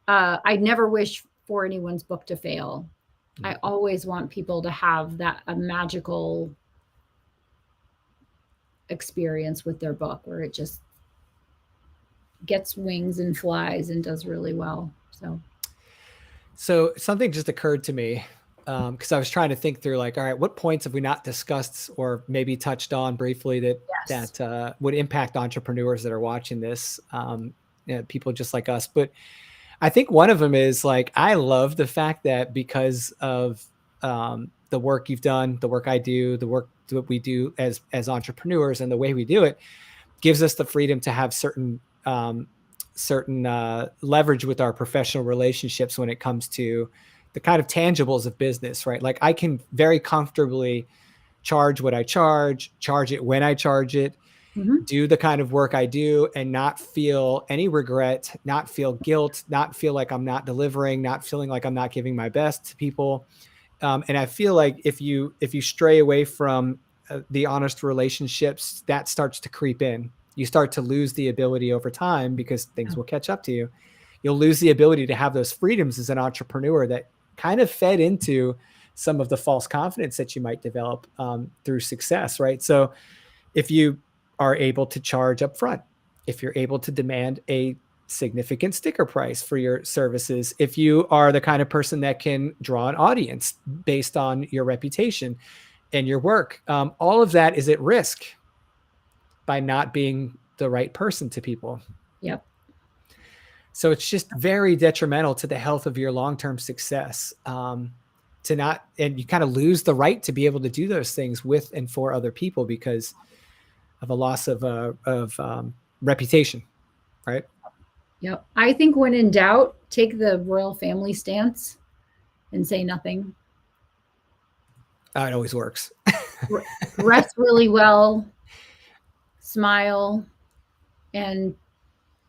I never wish for anyone's book to fail. I always want people to have a magical experience with their book where it just gets wings and flies and does really well. So something just occurred to me because I was trying to think through like, all right, what points have we not discussed or maybe touched on briefly that would impact entrepreneurs that are watching this, people just like us. But I think one of them is like, I love the fact that because of the work you've done, the work I do, the work that we do as entrepreneurs and the way we do it gives us the freedom to have certain leverage with our professional relationships when it comes to the kind of tangibles of business, right? Like I can very comfortably charge what I charge it when I charge it, do the kind of work I do and not feel any regret, not feel guilt, not feel like I'm not delivering, not feeling like I'm not giving my best to people. And I feel like if you stray away from the honest relationships, that starts to creep in. You start to lose the ability over time because things will catch up to you. You'll lose the ability to have those freedoms as an entrepreneur that kind of fed into some of the false confidence that you might develop through success, right? So if you are able to charge up front, if you're able to demand a significant sticker price for your services, if you are the kind of person that can draw an audience based on your reputation and your work, all of that is at risk by not being the right person to people. Yep. So it's just very detrimental to the health of your long-term success and you kind of lose the right to be able to do those things with and for other people because of a loss of reputation, right? Yep. I think when in doubt, take the royal family stance and say nothing. It always works. Rest really well, smile, and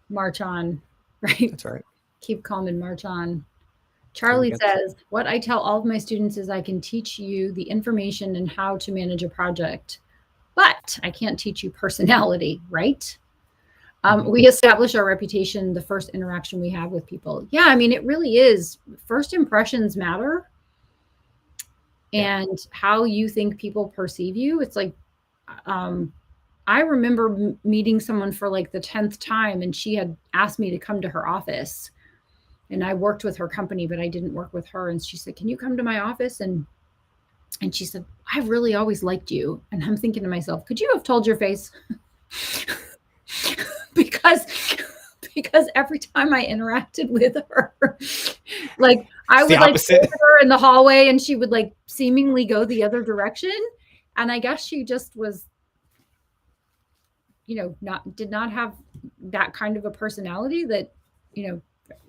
march on, right? That's right. Keep calm and march on. Charlie says, what I tell all of my students is I can teach you the information and how to manage a project, but I can't teach you personality, right? We establish our reputation the first interaction we have with people. Yeah, I mean, it really is. First impressions matter. And how you think people perceive you. It's like I remember meeting someone for like the 10th time, and she had asked me to come to her office, and I worked with her company, but I didn't work with her. And she said, "Can you come to my office?" And she said, "I've really always liked you." And I'm thinking to myself, could you have told your face? because every time I interacted with her, like I would like go with her in the hallway, and she would like seemingly go the other direction. And I guess she just was, did not have that kind of a personality that,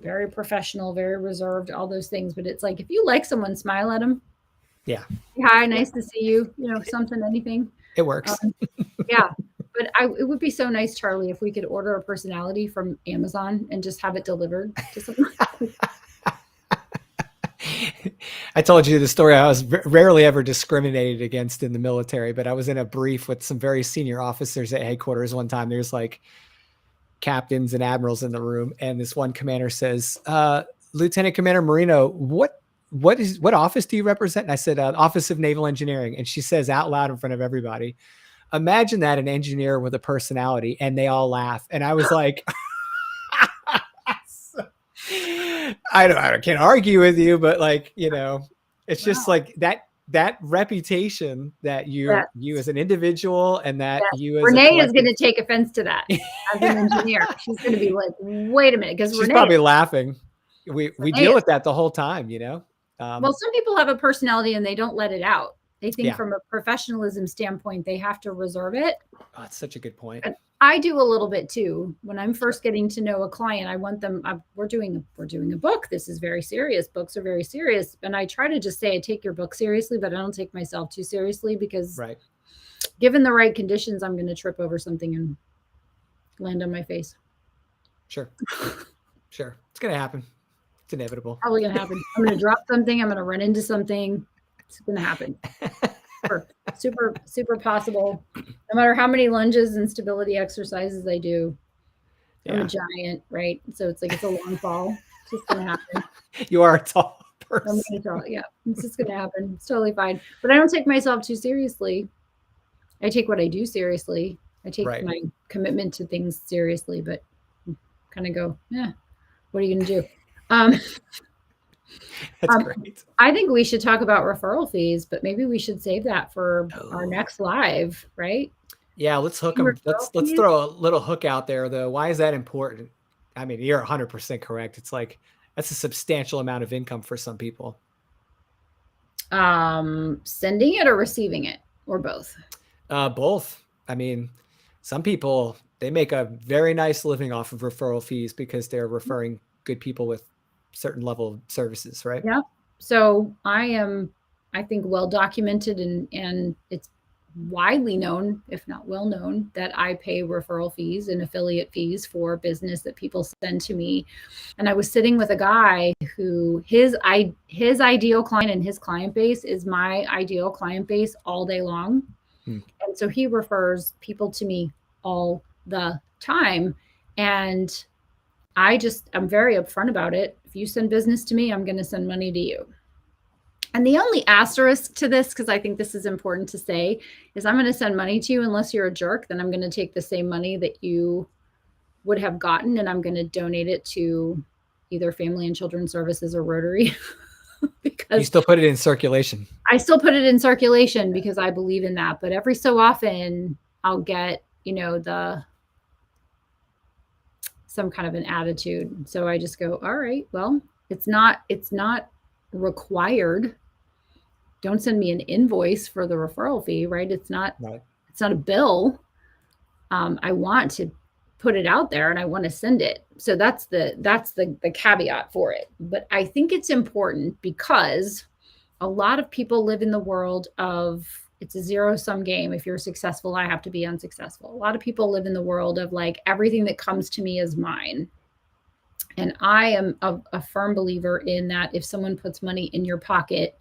very professional, very reserved, all those things. But it's like, if you like someone, smile at them. Yeah. Hi, nice to see you. Something, anything. It works. Yeah. But it would be so nice, Charlie, if we could order a personality from Amazon and just have it delivered to someone. I told you the story. I was rarely ever discriminated against in the military, but I was in a brief with some very senior officers at headquarters one time. There's like captains and admirals in the room. And this one commander says, Lieutenant Commander Marino, what office do you represent? And I said, Office of Naval Engineering. And she says out loud in front of everybody, imagine that, an engineer with a personality. And they all laugh. And I was like, I can't argue with you, but like, it's just like that reputation that you as an individual, and that you as Renee is going to take offense to that as an engineer. She's going to be like, wait a minute. Because she's probably laughing. We deal with that the whole time, well, some people have a personality and they don't let it out. They think from a professionalism standpoint, they have to reserve it. Oh, that's such a good point. But I do a little bit too. When I'm first getting to know a client, I want them, we're doing a book. This is very serious. Books are very serious. And I try to just say, I take your book seriously, but I don't take myself too seriously, because given the right conditions, I'm going to trip over something and land on my face. Sure. It's going to happen. It's inevitable. Probably going to happen. I'm going to drop something. I'm going to run into something. It's going to happen. Super, super possible. No matter how many lunges and stability exercises I do, I'm a giant, right? So it's like, it's a long fall. It's just going to happen. You are a tall person. I'm tall. Yeah, it's just going to happen. It's totally fine. But I don't take myself too seriously. I take what I do seriously. I take my commitment to things seriously, but kind of go, what are you going to do? That's great. I think we should talk about referral fees, but maybe we should save that for our next live, right? Yeah, let's hook them. Let's throw a little hook out there, though. Why is that important? I mean, you're 100% correct. It's like, that's a substantial amount of income for some people. Sending it or receiving it, or both? Both. I mean, some people, they make a very nice living off of referral fees because they're referring good people with certain level of services, right? Yeah. So I think, well documented, and it's widely known, if not well known, that I pay referral fees and affiliate fees for business that people send to me. And I was sitting with a guy who his ideal client and his client base is my ideal client base all day long. And so he refers people to me all the time. And I'm very upfront about it. If you send business to me, I'm going to send money to you. And the only asterisk to this, because I think this is important to say, is I'm going to send money to you unless you're a jerk. Then I'm going to take the same money that you would have gotten, and I'm going to donate it to either Family and Children's Services or Rotary. Because you still put it in circulation. I still put it in circulation because I believe in that. But every so often I'll get, some kind of an attitude. So I just go, all right, well, it's not required. Don't send me an invoice for the referral fee, right? It's not a bill. I want to put it out there and I want to send it. So that's the caveat for it. But I think it's important because a lot of people live in the world of, it's a zero-sum game. If you're successful, I have to be unsuccessful. A lot of people live in the world of like, everything that comes to me is mine. And I am a firm believer in that. If someone puts money in your pocket,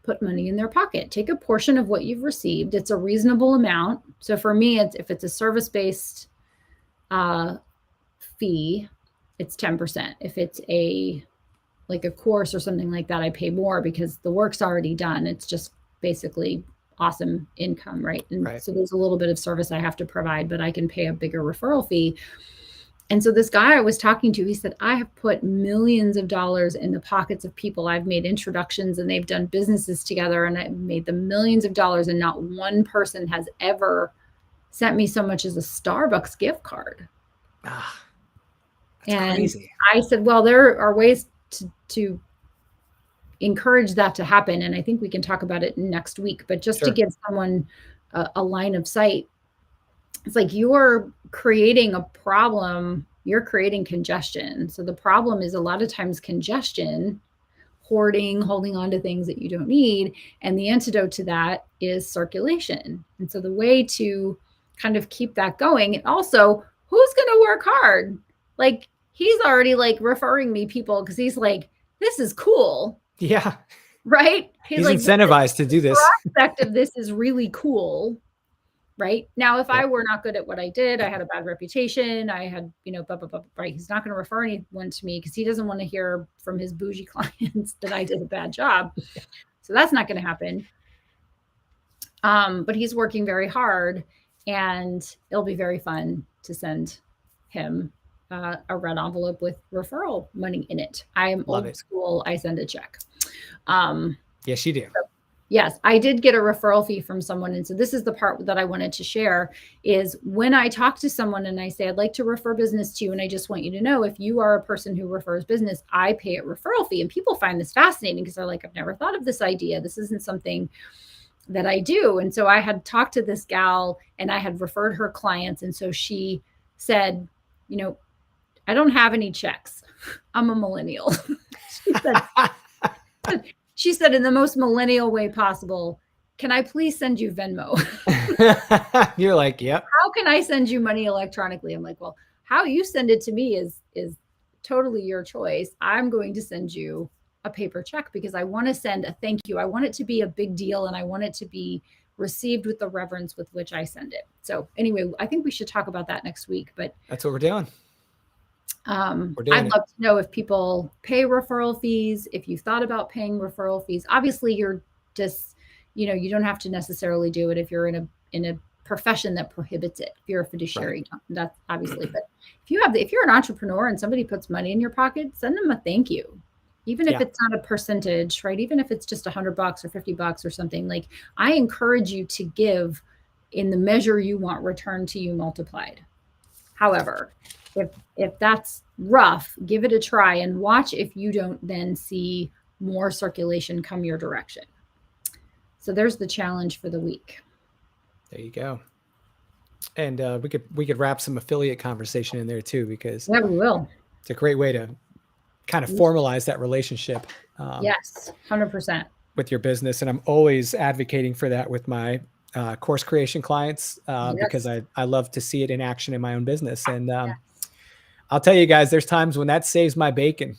put money in their pocket. Take a portion of what you've received. It's a reasonable amount. So for me, if it's a service-based fee, it's 10%. If it's like a course or something like that, I pay more because the work's already done. It's just basically awesome income, right? And Right. so there's a little bit of service I have to provide, but I can pay a bigger referral fee. And so this guy I was talking to, he said, I have put millions of dollars in the pockets of people. I've made introductions and they've done businesses together and I've made them millions of dollars. And not one person has ever sent me so much as a Starbucks gift card. Ah, that's And crazy. I said, well, there are ways to encourage that to happen. And I think we can talk about it next week, but just to give someone a line of sight, it's like you're creating a problem, you're creating congestion. So the problem is a lot of times congestion, hoarding, holding on to things that you don't need. And the antidote to that is circulation. And so the way to kind of keep that going, and also who's going to work hard? Like he's already like referring me people because he's like, this is cool. Yeah. Right? He's like, incentivized to do this. The aspect of this is really cool. Right now, if I were not good at what I did, I had a bad reputation, I had, blah, blah, blah, right. He's not going to refer anyone to me because he doesn't want to hear from his bougie clients that I did a bad job. So that's not going to happen. But he's working very hard and it'll be very fun to send him a red envelope with referral money in it. I am old school. I send a check. Yes, you do. Yes, I did get a referral fee from someone. And so this is the part that I wanted to share is when I talk to someone and I say, I'd like to refer business to you. And I just want you to know, if you are a person who refers business, I pay a referral fee. And people find this fascinating because they're like, I've never thought of this idea. This isn't something that I do. And so I had talked to this gal and I had referred her clients. And so she said, I don't have any checks. I'm a millennial. She said in the most millennial way possible, can I please send you Venmo? You're like, yep. How can I send you money electronically? I'm like, well, how you send it to me is totally your choice. I'm going to send you a paper check because I want to send a thank you. I want it to be a big deal and I want it to be received with the reverence with which I send it. So anyway, I think we should talk about that next week, but that's what we're doing. I'd love to know if people pay referral fees, if you thought about paying referral fees. Obviously you're just, you don't have to necessarily do it if you're in a profession that prohibits it. If you're a fiduciary, that's obviously, but if you're an entrepreneur and somebody puts money in your pocket, send them a thank you. Even if it's not a percentage, right? Even if it's just $100 or $50 or something, like I encourage you to give in the measure you want returned to you multiplied. However, if that's rough, give it a try and watch if you don't then see more circulation come your direction. So there's the challenge for the week. There you go. And we could wrap some affiliate conversation in there too, because we will. It's a great way to kind of formalize that relationship. Yes, 100%. With your business. And I'm always advocating for that with my course creation clients because I love to see it in action in my own business. And I'll tell you guys, there's times when that saves my bacon.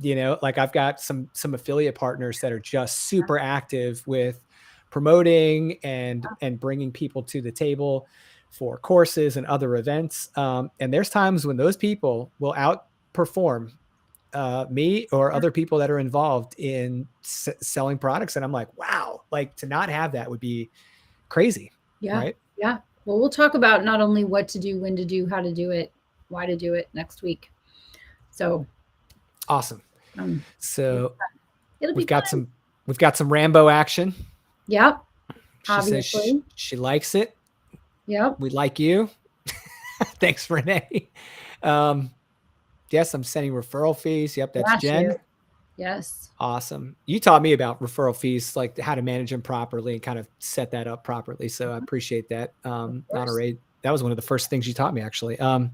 Like I've got some affiliate partners that are just super active with promoting and bringing people to the table for courses and other events. And there's times when those people will outperform me or other people that are involved in selling products. And I'm like, wow, like to not have that would be crazy. Yeah. Right? Yeah. Well, we'll talk about not only what to do, when to do, how to do it, why to do it next week. So awesome. So we've got some Rambo action. Yep. Obviously. Says she likes it. Yep. We like you. Thanks, Renee. Yes, I'm sending referral fees. Yep, that's Jen. Yes. Awesome. You taught me about referral fees, like how to manage them properly and kind of set that up properly. So I appreciate that. Honoree, that was one of the first things you taught me, actually. All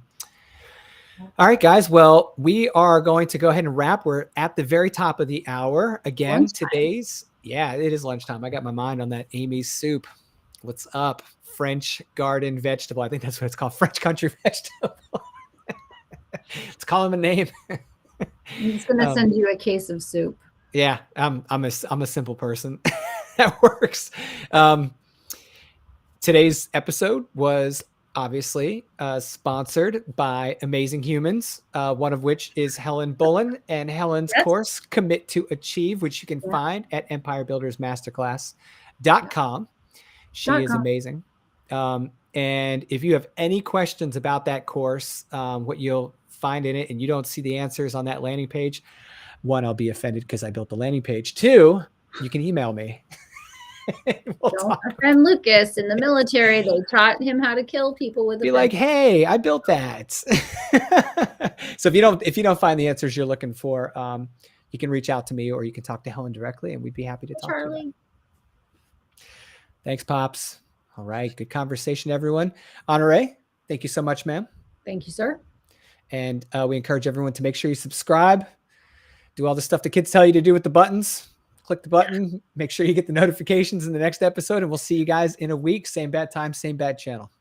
right, guys. Well, we are going to go ahead and wrap. We're at the very top of the hour. Again, it is lunchtime. I got my mind on that Amy's soup. What's up? French garden vegetable. I think that's what it's called. French country vegetable. Let's call him a name. He's going to send you a case of soup. Yeah, I'm a simple person. That works. Today's episode was obviously sponsored by Amazing Humans, one of which is Helen Bullen and Helen's course, Commit to Achieve, which you can find at Empire Builders MasterClass.com. She is amazing. And if you have any questions about that course, what you'll find in it, and you don't see the answers on that landing page, one, I'll be offended because I built the landing page. Two, you can email me. My friend Lucas in the military, they taught him how to kill people with a be like, hey, I built that. So if you don't find the answers you're looking for, you can reach out to me, or you can talk to Helen directly, and we'd be happy to talk to you. Thanks, Pops. All right. Good conversation, everyone. Honoree, thank you so much, ma'am. Thank you, sir. And we encourage everyone to make sure you subscribe, do all the stuff the kids tell you to do with the buttons. Click the button, make sure you get the notifications in the next episode, and we'll see you guys in a week. Same bad time, same bad channel.